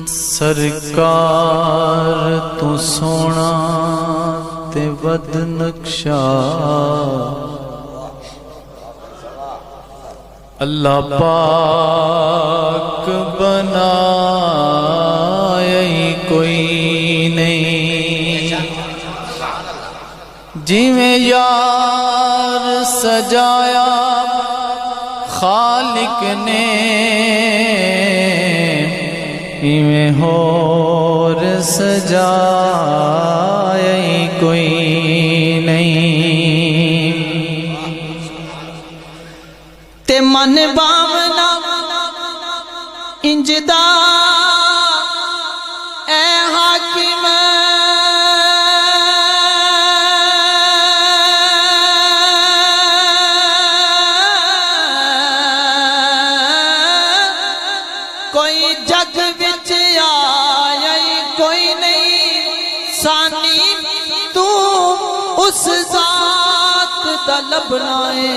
سرکار تو سونا تے ود نقشہ اللہ پاک بنایا ہی کوئی نہیں جویں یار سجایا خالق نے ایویں ہور سجایا ہی کوئی نہیں تے من باونا انجدا اے حاکم کوئی جگ وچ آیا کوئی نہیں سانی تو اس ذات دا لبنا ہے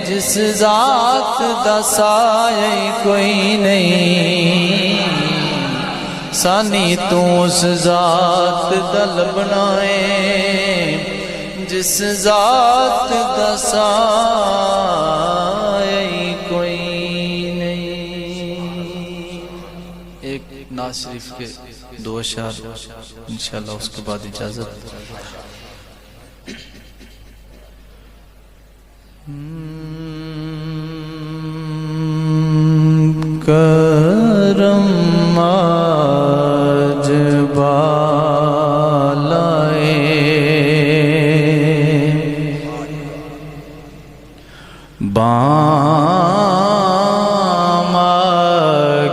جس ذات دا سایہ کوئی نہیں سانی تو اس ذات دا لبنا ہے جس ذات دا سایہ کوئی نہیں۔ ایک نعت شریف کے دو اشعار انشاءاللہ اس کے بعد اجازت۔ کرم آج بالائے بام آ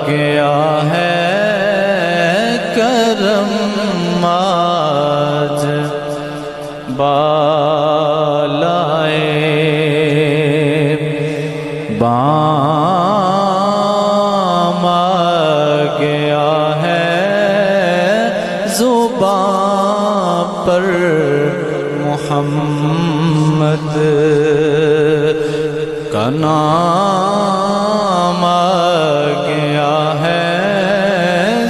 گیا ہے کرم آج بالائے بام آ گیا ہے زبان پر محمد کا نام آ گیا ہے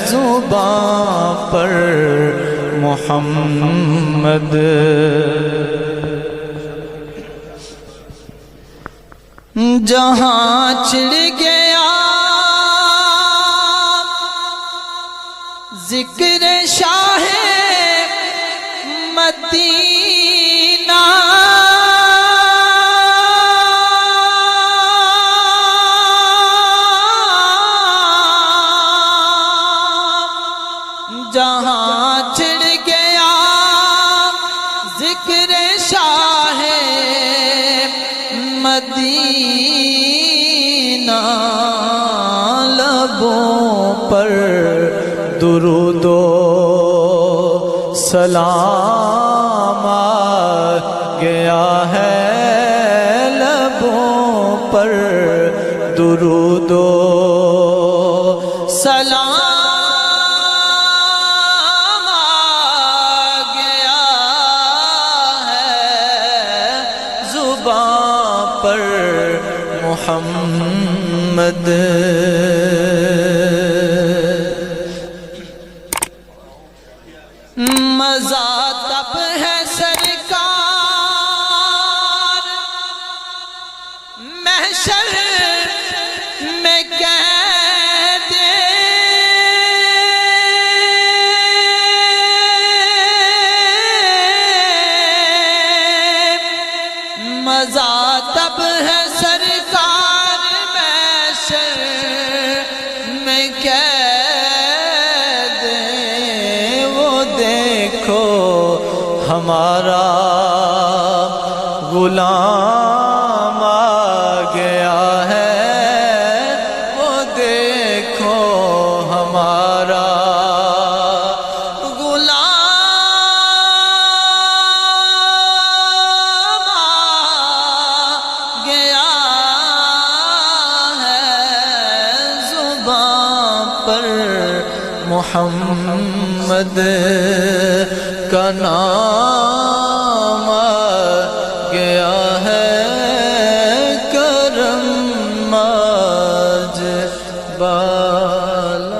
زبان پر محمد جہاں چھڑ گیا ذکر شاہ مدینہ جہاں چھڑ گیا ذکر شاہ مدینہ لبوں پر درود و سلام آ گیا ہے لبوں پر درود و سلام آ گیا ہے زبان پر محمد مزہ تب ہے سرکار محشر میں کہہ دے مزہ تب ہے سرکار محشر میں کہہ دے وہ دیکھو ہمارا غلام آ گیا ہے وہ دیکھو ہمارا غلام آ گیا ہے زبان پر محمد کا نام آ گیا ہے کرم آج بالا